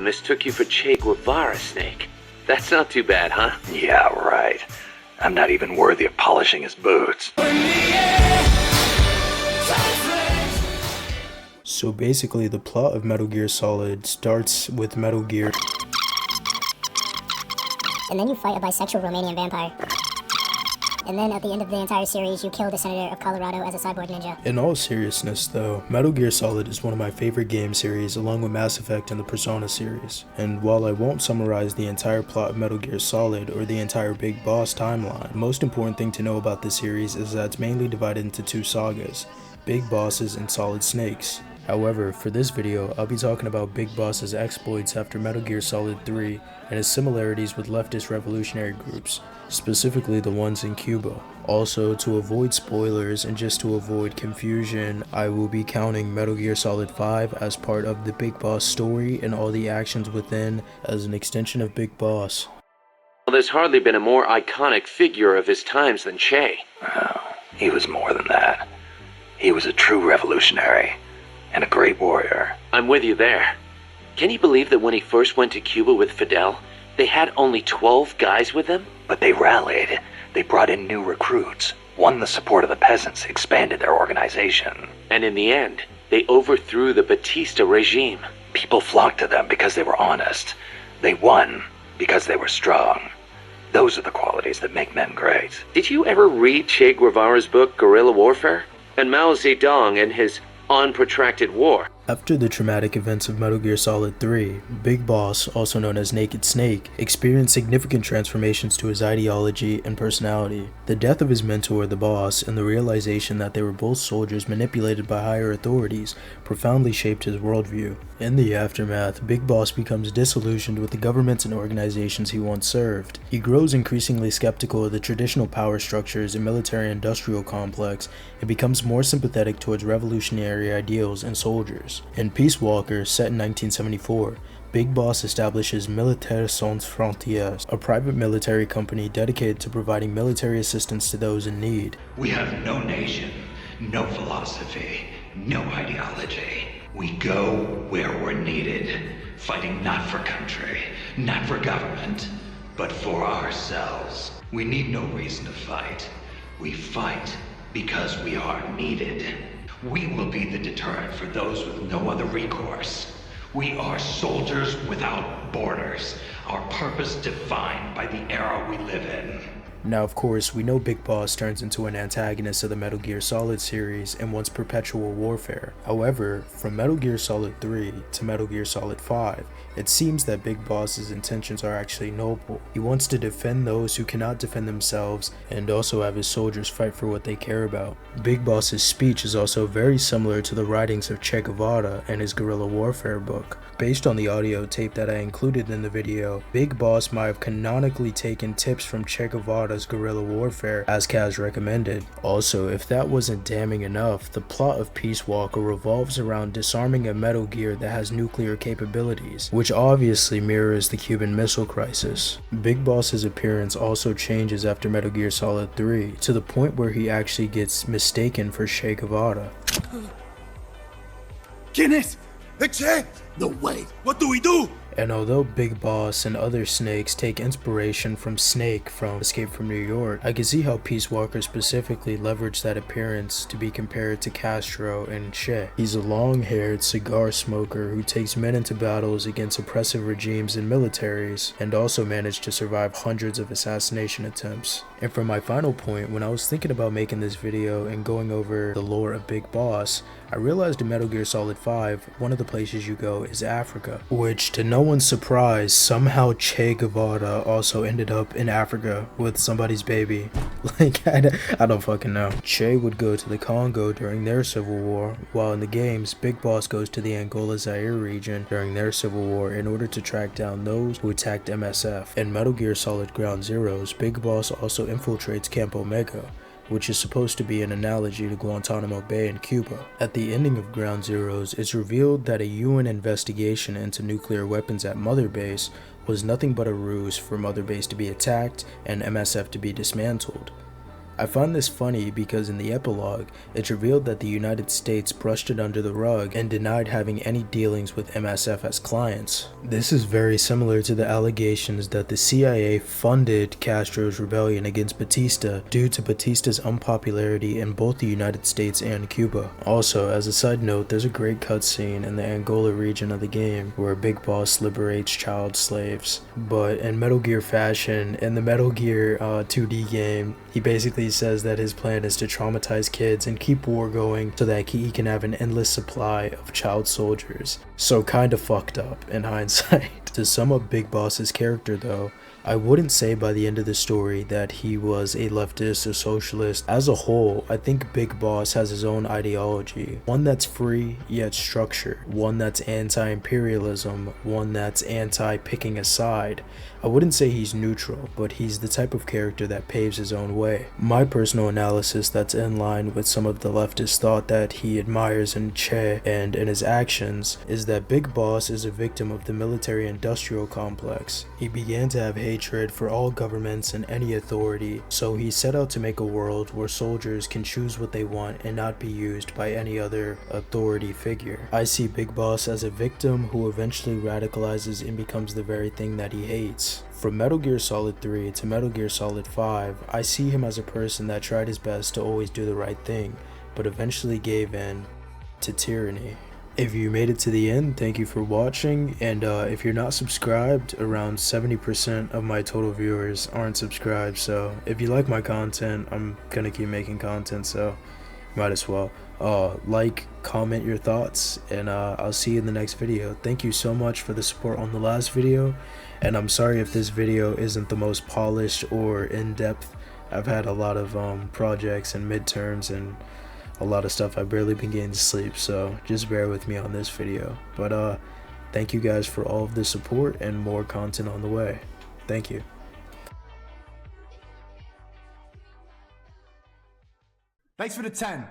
mistook you for Che Guevara, Snake. That's not too bad, huh? Yeah, right. I'm not even worthy of polishing his boots. So basically, the plot of Metal Gear Solid starts with Metal Gear, and then you fight a bisexual Romanian vampire. And then at the end of the entire series, you kill the senator of Colorado as a cyborg ninja. In all seriousness though, Metal Gear Solid is one of my favorite game series along with Mass Effect and the Persona series. And while I won't summarize the entire plot of Metal Gear Solid or the entire Big Boss timeline, the most important thing to know about this series is that it's mainly divided into two sagas, Big Bosses and Solid Snakes. However, for this video, I'll be talking about Big Boss's exploits after Metal Gear Solid 3 and his similarities with leftist revolutionary groups, specifically the ones in Cuba. Also, to avoid spoilers and just to avoid confusion, I will be counting Metal Gear Solid 5 as part of the Big Boss story and all the actions within as an extension of Big Boss. Well, there's hardly been a more iconic figure of his times than Che. Oh, he was more than that. He was a true revolutionary. And a great warrior. I'm with you there. Can you believe that when he first went to Cuba with Fidel, they had only 12 guys with them? But they rallied. They brought in new recruits, won the support of the peasants, expanded their organization. And in the end, they overthrew the Batista regime. People flocked to them because they were honest. They won because they were strong. Those are the qualities that make men great. Did you ever read Che Guevara's book, Guerrilla Warfare? And Mao Zedong and his On Protracted War? After the traumatic events of Metal Gear Solid 3, Big Boss, also known as Naked Snake, experienced significant transformations to his ideology and personality. The death of his mentor, the Boss, and the realization that they were both soldiers manipulated by higher authorities profoundly shaped his worldview. In the aftermath, Big Boss becomes disillusioned with the governments and organizations he once served. He grows increasingly skeptical of the traditional power structures and military-industrial complex and becomes more sympathetic towards revolutionary ideals and soldiers. In Peace Walker, set in 1974, Big Boss establishes Militaires Sans Frontières, a private military company dedicated to providing military assistance to those in need. We have no nation, no philosophy, no ideology. We go where we're needed, fighting not for country, not for government, but for ourselves. We need no reason to fight. We fight because we are needed. We will be the deterrent for those with no other recourse. We are soldiers without borders, our purpose defined by the era we live in. Now of course, we know Big Boss turns into an antagonist of the Metal Gear Solid series and wants perpetual warfare. However, from Metal Gear Solid 3 to Metal Gear Solid 5, it seems that Big Boss's intentions are actually noble. He wants to defend those who cannot defend themselves and also have his soldiers fight for what they care about. Big Boss's speech is also very similar to the writings of Che Guevara and his guerrilla warfare book. Based on the audio tape that I included in the video, Big Boss might have canonically taken tips from Che Guevara's guerrilla warfare as Kaz recommended. Also, if that wasn't damning enough, the plot of Peace Walker revolves around disarming a Metal Gear that has nuclear capabilities, which obviously mirrors the Cuban Missile Crisis. Big Boss's appearance also changes after Metal Gear Solid 3, to the point where he actually gets mistaken for Che Guevara. ¿Quién es? Che? No way. What do we do? And although Big Boss and other snakes take inspiration from Snake from Escape from New York, I can see how Peace Walker specifically leveraged that appearance to be compared to Castro and Che. He's a long-haired cigar smoker who takes men into battles against oppressive regimes and militaries, and also managed to survive hundreds of assassination attempts. And for my final point, when I was thinking about making this video and going over the lore of Big Boss, I realized in Metal Gear Solid 5, one of the places you go is Africa, which to no one's surprise, somehow Che Guevara also ended up in Africa with somebody's baby. Like, I don't fucking know. Che would go to the Congo during their civil war, while in the games, Big Boss goes to the Angola-Zaire region during their civil war in order to track down those who attacked MSF. In Metal Gear Solid Ground Zeroes, Big Boss also infiltrates Camp Omega, which is supposed to be an analogy to Guantanamo Bay in Cuba. At the ending of Ground Zeroes, it's revealed that a UN investigation into nuclear weapons at Mother Base was nothing but a ruse for Mother Base to be attacked and MSF to be dismantled. I find this funny because in the epilogue, it's revealed that the United States brushed it under the rug and denied having any dealings with MSF as clients. This is very similar to the allegations that the CIA funded Castro's rebellion against Batista due to Batista's unpopularity in both the United States and Cuba. Also, as a side note, there's a great cutscene in the Angola region of the game where Big Boss liberates child slaves. But in Metal Gear fashion, in the Metal Gear 2D game, he basically says that his plan is to traumatize kids and keep war going so that he can have an endless supply of child soldiers. So kinda fucked up in hindsight. To sum up Big Boss's character though, I wouldn't say by the end of the story that he was a leftist or socialist. As a whole, I think Big Boss has his own ideology. One that's free yet structured. One that's anti-imperialism. One that's anti-picking a side. I wouldn't say he's neutral, but he's the type of character that paves his own way. My personal analysis that's in line with some of the leftist thought that he admires in Che and in his actions is that Big Boss is a victim of the military-industrial complex. He began to have hatred for all governments and any authority, so he set out to make a world where soldiers can choose what they want and not be used by any other authority figure. I see Big Boss as a victim who eventually radicalizes and becomes the very thing that he hates. From Metal Gear Solid 3 to Metal Gear Solid 5, I see him as a person that tried his best to always do the right thing, but eventually gave in to tyranny. If you made it to the end, thank you for watching, and if you're not subscribed, around 70% of my total viewers aren't subscribed, so if you like my content, I'm gonna keep making content, so might as well. Like, comment your thoughts, and I'll see you in the next video. Thank you so much for the support on the last video, and I'm sorry if this video isn't the most polished or in-depth. I've had a lot of projects and midterms and a lot of stuff. I've barely been getting to sleep, so just bear with me on this video. But thank you guys for all of the support and more content on the way. Thank you. Thanks for the 10.